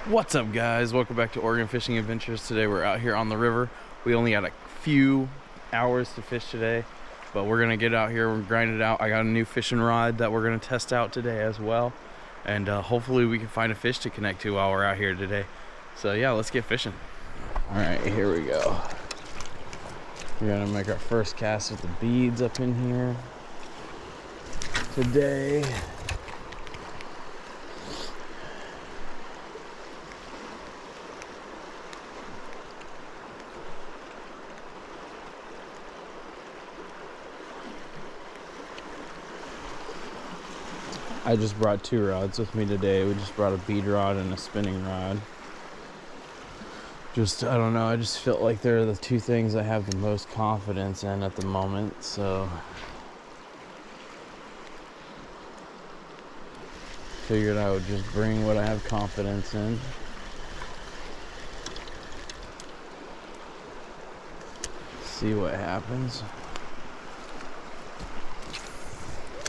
What's up, guys? Welcome back to Oregon Fishing Adventures. Today we're out here on the river. We only got a few hours to fish today, but we're gonna get out here and grind it out. I got a new fishing rod that we're gonna test out today as well, and hopefully we can find a fish to connect to while we're out here today. So yeah, let's get fishing. All right, here we go. We're gonna make our first cast with the beads up in here today. I just brought two rods with me today. We just brought a bead rod and a spinning rod. I don't know, I just felt like they're the two things I have the most confidence in at the moment, so figured I would just bring what I have confidence in. See what happens.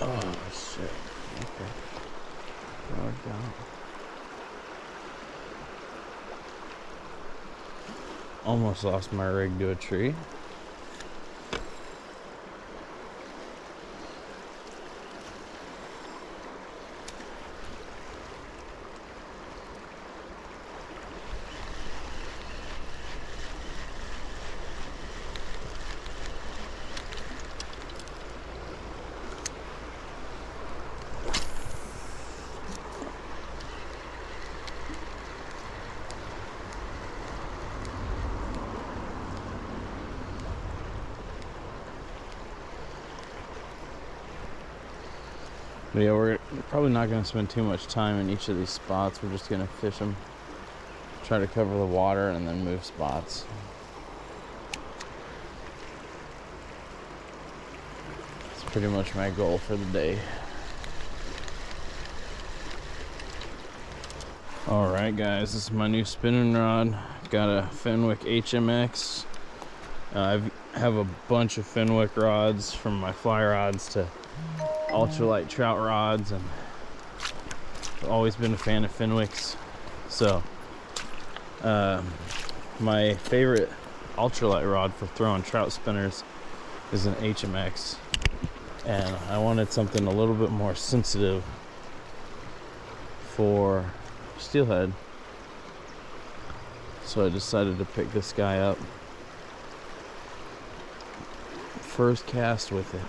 Oh shit. Okay. Throw it down. Almost lost my rig to a tree. But yeah, we're probably not going to spend too much time in each of these spots. We're just going to fish them, try to cover the water, and then move spots. That's pretty much my goal for the day. Alright guys, this is my new spinning rod. Got a Fenwick HMX. I have a bunch of Fenwick rods, from my fly rods to ultralight trout rods, and I've always been a fan of Fenwicks. So my favorite ultralight rod for throwing trout spinners is an HMX, and I wanted something a little bit more sensitive for steelhead, so I decided to pick this guy up. First cast with it.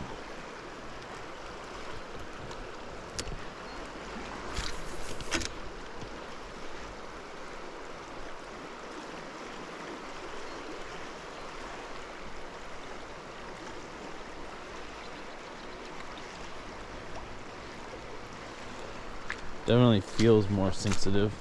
Definitely feels more sensitive.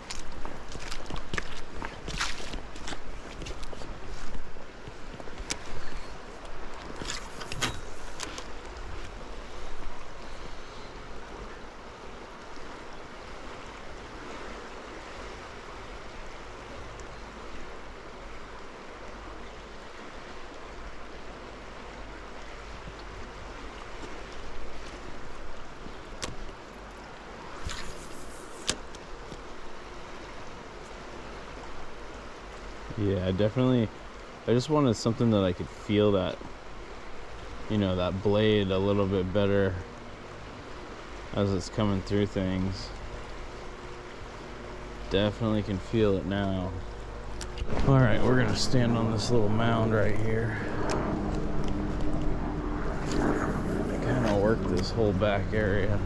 Yeah, definitely. I just wanted something that I could feel that, you know, that blade a little bit better as it's coming through things. Definitely can feel it now. All right, we're gonna stand on this little mound right here. Kind of work this whole back area.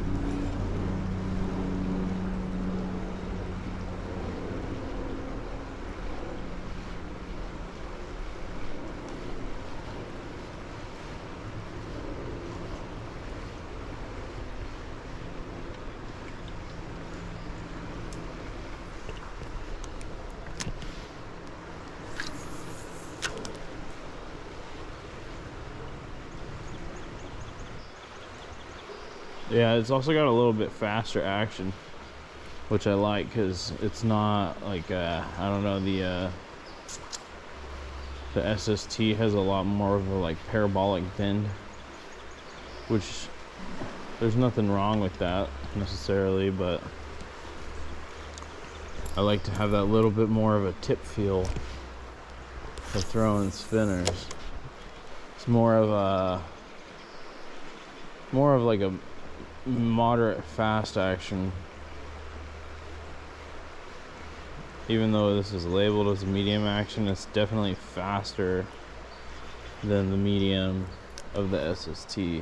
Yeah, it's also got a little bit faster action, which I like, because it's not like I don't know, the SST has a lot more of a like parabolic bend, which there's nothing wrong with that necessarily, but I like to have that little bit more of a tip feel for throwing spinners. It's more of like a moderate fast action. Even though this is labeled as a medium action, it's definitely faster than the medium of the SST.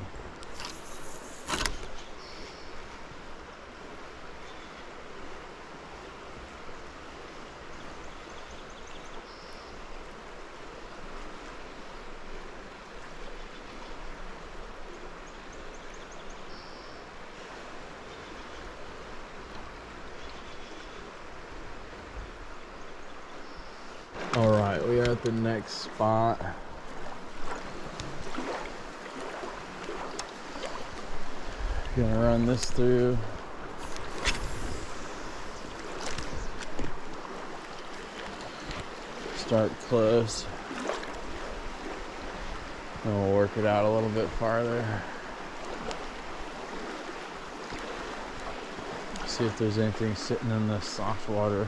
All right, we are at the next spot. Gonna run this through. Start close. And we'll work it out a little bit farther. See if there's anything sitting in the soft water.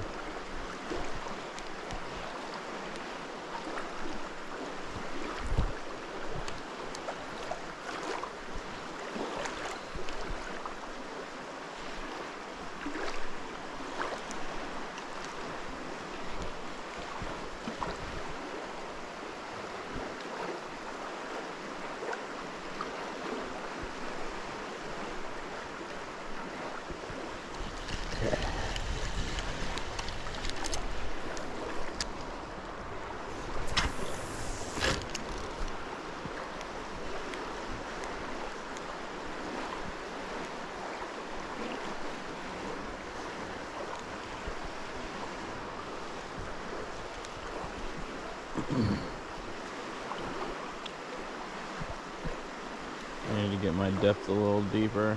I need to get my depth a little deeper.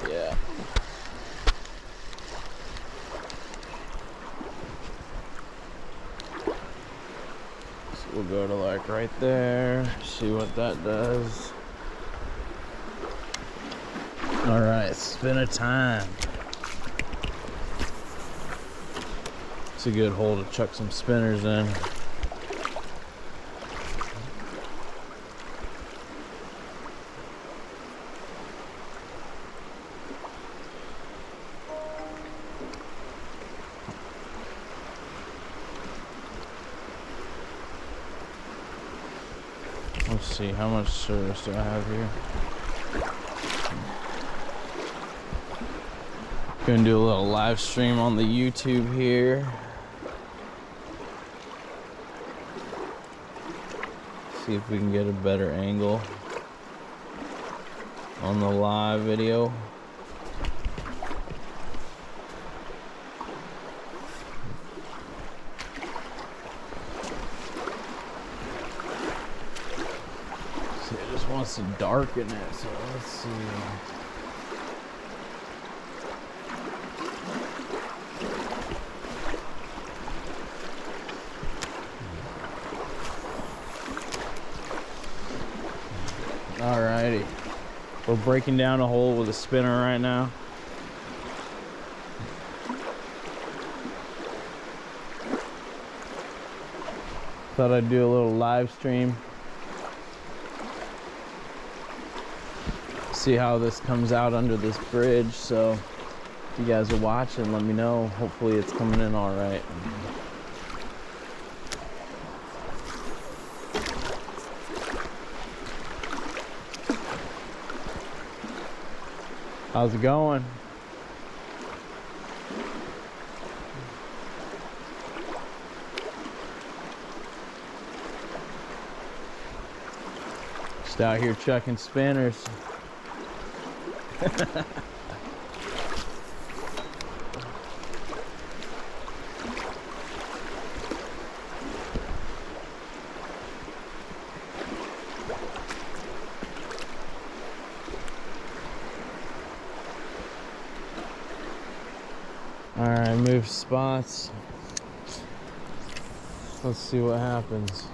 Yeah. So we'll go to like right there, see what that does. All right, spinner time. It's a good hole to chuck some spinners in. Let's see, how much service do I have here? Gonna do a little live stream on the YouTube here. See if we can get a better angle on the live video. See, it just wants to darken it, so let's see. Alrighty, we're breaking down a hole with a spinner right now. Thought I'd do a little live stream. See how this comes out under this bridge. So if you guys are watching, let me know. Hopefully it's coming in all right. How's it going? Just out here chucking spinners. All right, move spots. Let's see what happens.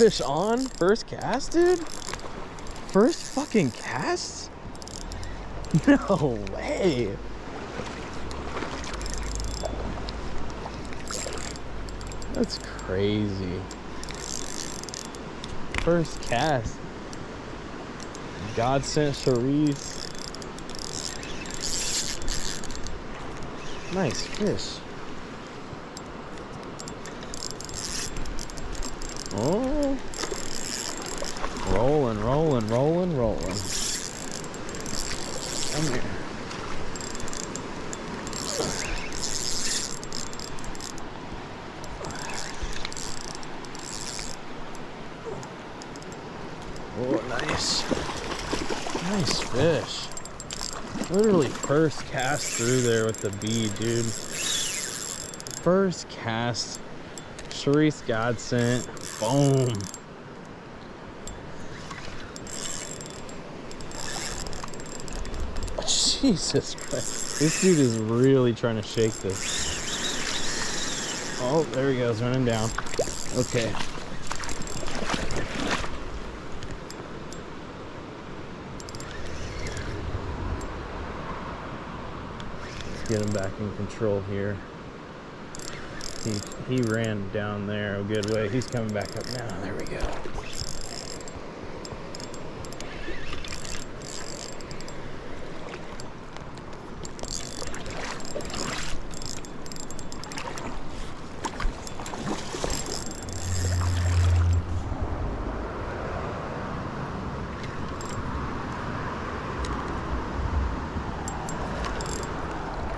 fish on? First cast, dude? First fucking cast? No way. That's crazy. First cast. God sent Charisse. Nice fish. Oh. Rolling, rolling, rolling, rolling. Come here. Oh, nice. Nice fish. Literally first cast through there with the bead, dude. First cast. Charisse God sent. Boom. Jesus Christ. This dude is really trying to shake this. Oh, there he goes, running down. Okay. Get him back in control here. He ran down there a good way. He's coming back up now. There we go.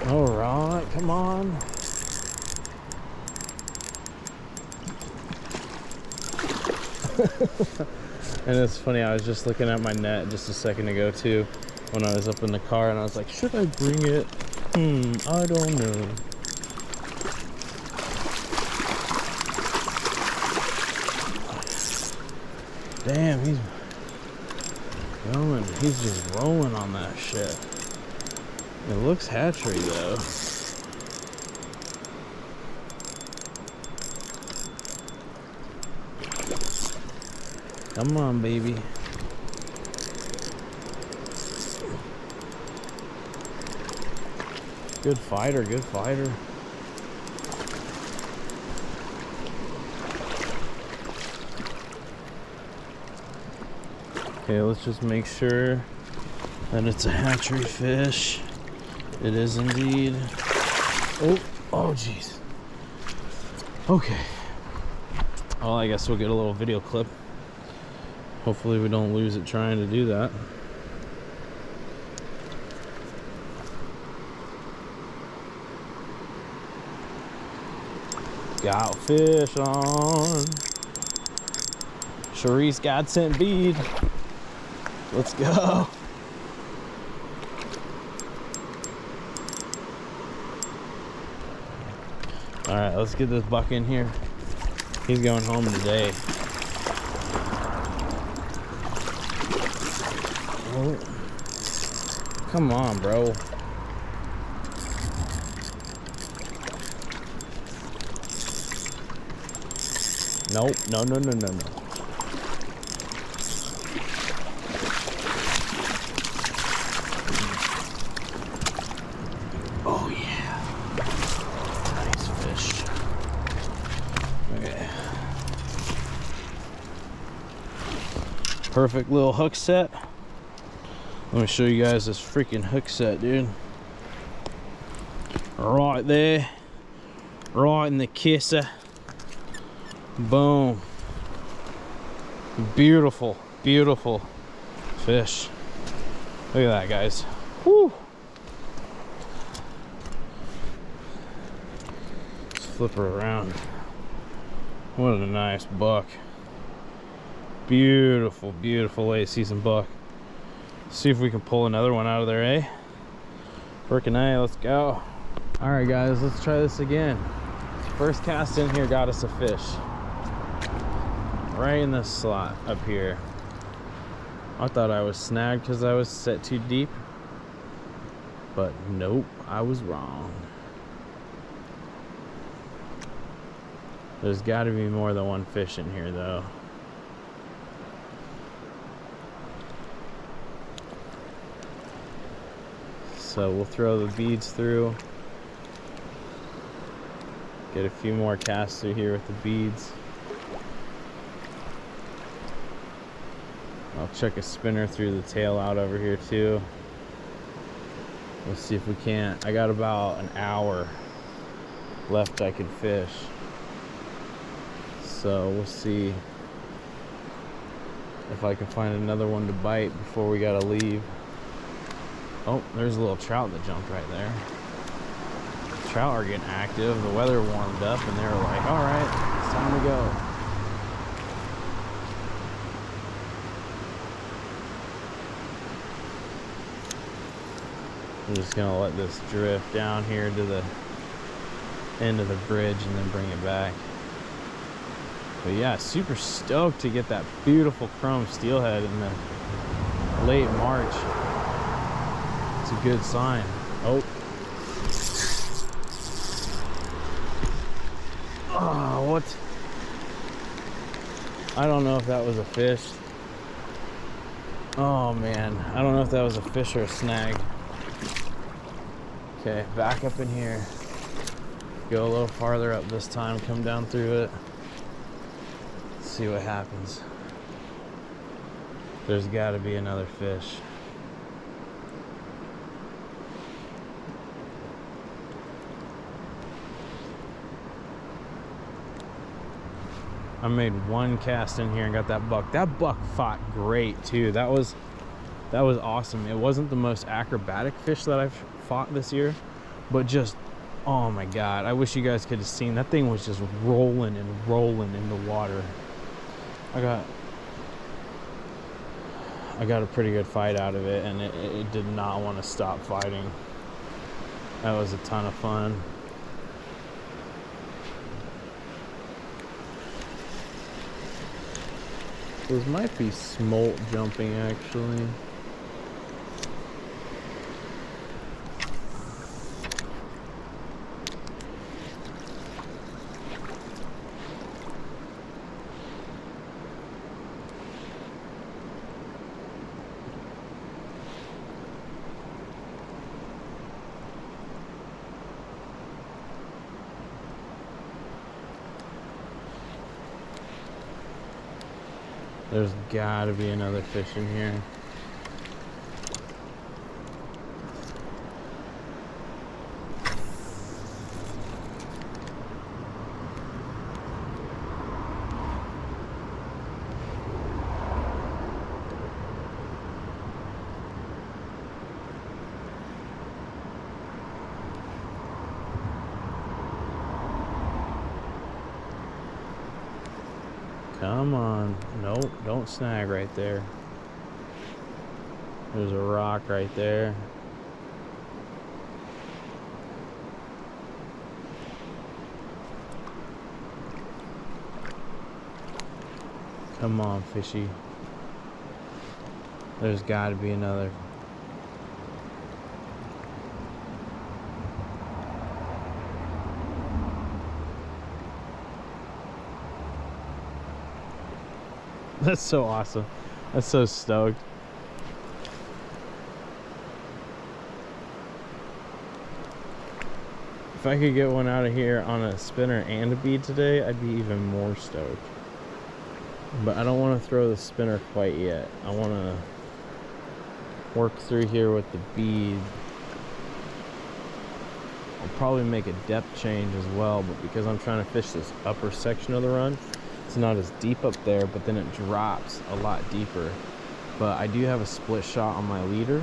All right, come on. And it's funny, I was just looking at my net just a second ago too when I was up in the car, and I was like, should I bring it? I don't know. Damn, he's going. He's just rolling on that shit. It looks hatchery though. Come on, baby. Good fighter, good fighter. Okay, let's just make sure that it's a hatchery fish. It is indeed. Oh, jeez. Okay. Well, I guess we'll get a little video clip. Hopefully we don't lose it trying to do that. Got fish on. Charisse God sent bead. Let's go. All right, let's get this buck in here. He's going home today. Oh. Come on, bro. Nope, no. Oh yeah. Nice fish. Okay. Perfect little hook set. Let me show you guys this freaking hook set, dude. Right there. Right in the kisser. Boom. Beautiful, beautiful fish. Look at that, guys. Woo. Let's flip her around. What a nice buck. Beautiful, beautiful late season buck. See if we can pull another one out of there, eh? Frickin' A, let's go. All right, guys, let's try this again. First cast in here got us a fish. Right in the slot up here. I thought I was snagged because I was set too deep. But nope, I was wrong. There's got to be more than one fish in here though. So we'll throw the beads through. Get a few more casts through here with the beads. I'll check a spinner through the tail out over here too. Let's see if we can't. I got about an hour left I could fish. So we'll see if I can find another one to bite before we gotta leave. Oh, there's a little trout that jumped right there. Trout are getting active. The weather warmed up and they were like, all right, it's time to go. I'm just gonna let this drift down here to the end of the bridge and then bring it back. But yeah, super stoked to get that beautiful chrome steelhead in the late March. It's a good sign. Oh. Oh, what? I don't know if that was a fish. Oh man, I don't know if that was a fish or a snag. Okay, back up in here. Go a little farther up this time, come down through it. See what happens. There's got to be another fish. I made one cast in here and got that buck. That buck fought great too. That was awesome. It wasn't the most acrobatic fish that I've fought this year, but just, oh my God, I wish you guys could have seen. That thing was just rolling and rolling in the water. I got a pretty good fight out of it, and it did not want to stop fighting. That was a ton of fun. Those might be smolt jumping actually. There's gotta be another fish in here. Come on. Nope, don't snag right there. There's a rock right there. Come on, fishy. There's got to be another. That's so awesome. That's so stoked. If I could get one out of here on a spinner and a bead today, I'd be even more stoked. But I don't want to throw the spinner quite yet. I want to work through here with the bead. I'll probably make a depth change as well, but because I'm trying to fish this upper section of the run, it's not as deep up there, but then it drops a lot deeper. But I do have a split shot on my leader,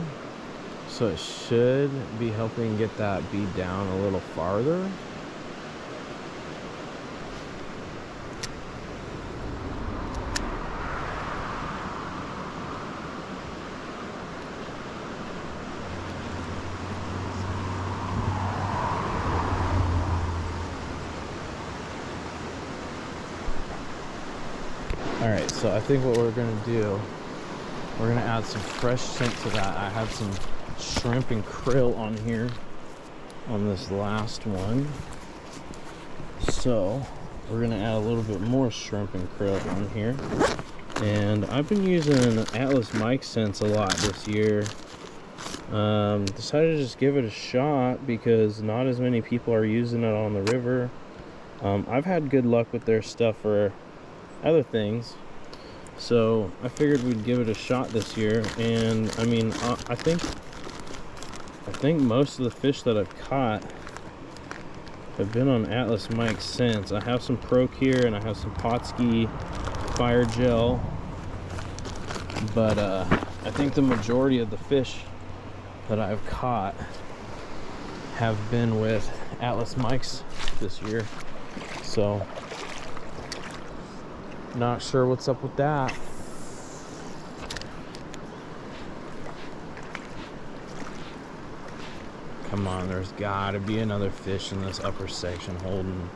so it should be helping get that bead down a little farther. Alright, so I think what we're going to do, we're going to add some fresh scent to that. I had some shrimp and krill on here on this last one. So we're going to add a little bit more shrimp and krill on here. And I've been using Atlas mic scents a lot this year. Decided to just give it a shot because not as many people are using it on the river. I've had good luck with their stuff for other things, so I figured we'd give it a shot this year. And I mean, I think most of the fish that I've caught have been on Atlas mics since. I have some Proc here and I have some Potski Fire Gel, but I think the majority of the fish that I've caught have been with Atlas mics this year, so not sure what's up with that. Come on, there's gotta be another fish in this upper section holding.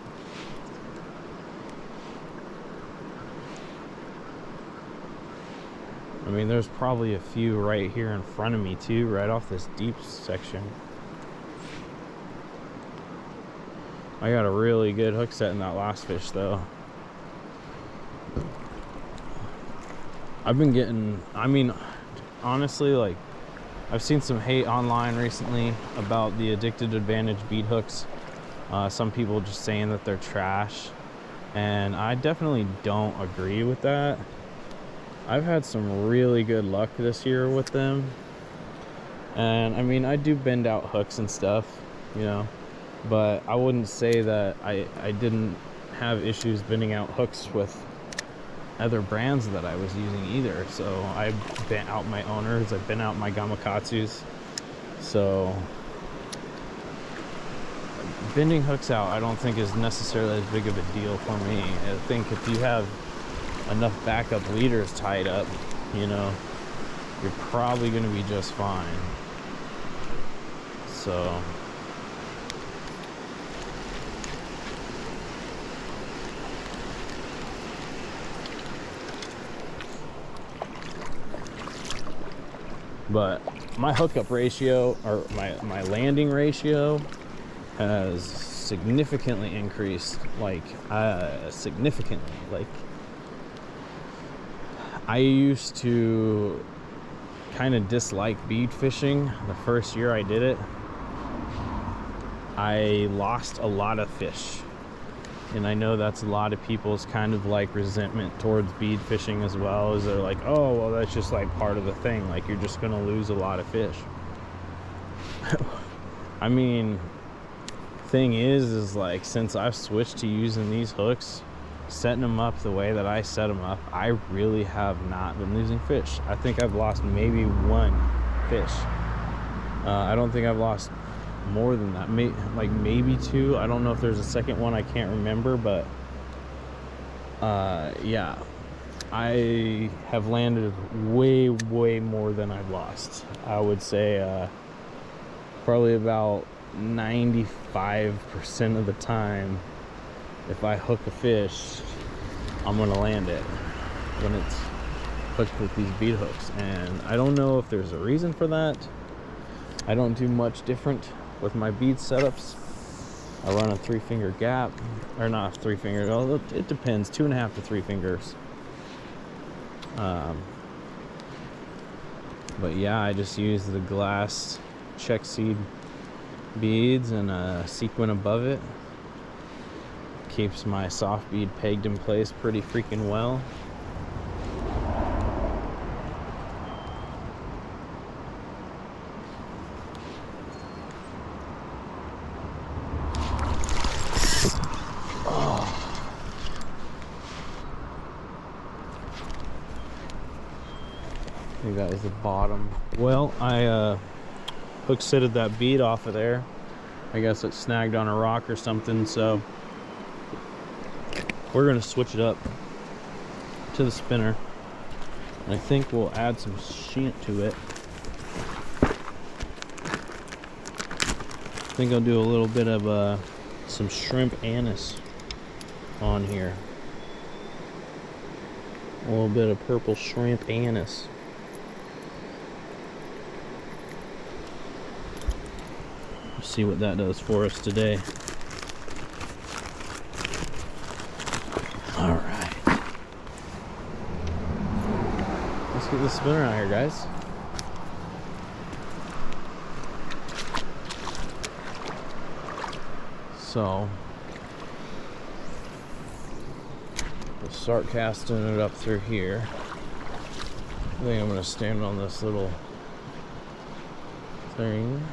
I mean, there's probably a few right here in front of me too, right off this deep section. I got a really good hook set in that last fish though. I've been getting, I mean, honestly, like, I've seen some hate online recently about the Addicted Advantage bead hooks. Some people just saying that they're trash, and I definitely don't agree with that. I've had some really good luck this year with them, and I mean, I do bend out hooks and stuff, you know, but I wouldn't say that I didn't have issues bending out hooks with other brands that I was using either. So I bent out my owners, I bent out my Gamakatsus. So bending hooks out, I don't think is necessarily as big of a deal for me. I think if you have enough backup leaders tied up, you know, you're probably going to be just fine. So but my hookup ratio, or my landing ratio, has significantly increased. Like significantly. Like, I used to kind of dislike bead fishing. The first year I did it, I lost a lot of fish, and I know that's a lot of people's kind of like resentment towards bead fishing as well, is they're like, oh well, that's just like part of the thing, like you're just gonna lose a lot of fish. I mean, thing is like, since I've switched to using these hooks, setting them up the way that I set them up, I really have not been losing fish. I think I've lost maybe one fish. I don't think I've lost more than that, maybe two. I don't know if there's a second one, I can't remember, but yeah, I have landed way more than I've lost. I would say probably about 95% of the time, if I hook a fish, I'm gonna land it when it's hooked with these bead hooks. And I don't know if there's a reason for that. I don't do much different with my bead setups. I run a 3-finger gap, or not 3 finger, it depends, 2.5 to 3 fingers. But yeah, I just use the glass check seed beads and a sequin above it. Keeps my soft bead pegged in place pretty freaking well. You guys, the bottom. Well, I hook setted that bead off of there. I guess it snagged on a rock or something, so we're gonna switch it up to the spinner. I think we'll add some shant to it. I think I'll do a little bit of some shrimp anise on here. A little bit of purple shrimp anise. See what that does for us today. All right, let's get the spinner out here, guys. So we'll start casting it up through here. I think I'm gonna stand on this little thing.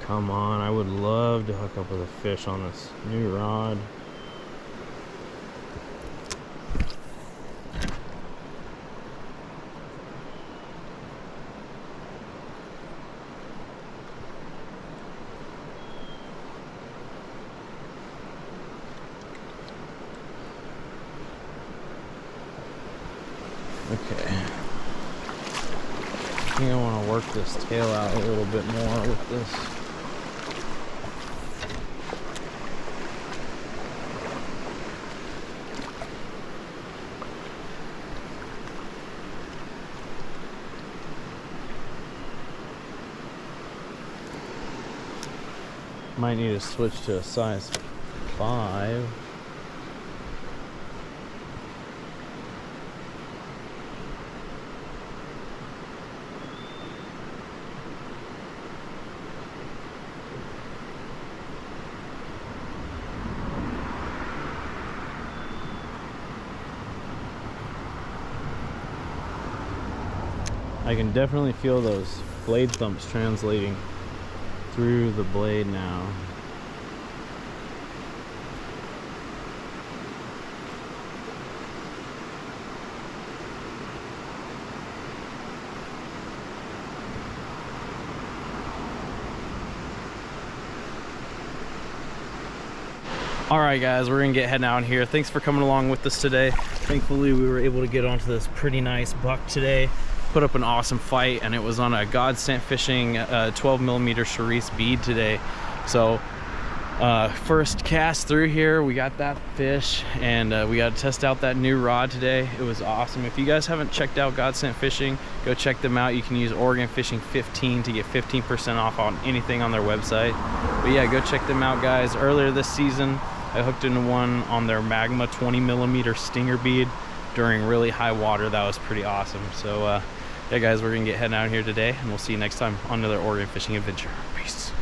Come on, I would love to hook up with a fish on this new rod. Okay. I think I want to work this tail out a little bit more with this. Might need to switch to a size 5. I can definitely feel those blade thumps translating through the blade now. All right, guys, we're gonna get heading out here. Thanks for coming along with us today. Thankfully, we were able to get onto this pretty nice buck today. Put up an awesome fight, and it was on a Godsent Fishing 12mm Charisse bead today. So first cast through here, we got that fish, and we got to test out that new rod today. It was awesome. If you guys haven't checked out Godsent Fishing, go check them out. You can use Oregon Fishing 15 to get 15% off on anything on their website. But yeah, go check them out, guys. Earlier this season, I hooked into one on their Magma 20mm stinger bead during really high water. That was pretty awesome. So yeah, guys, we're gonna get heading out here today, and we'll see you next time on another Oregon fishing adventure. Peace.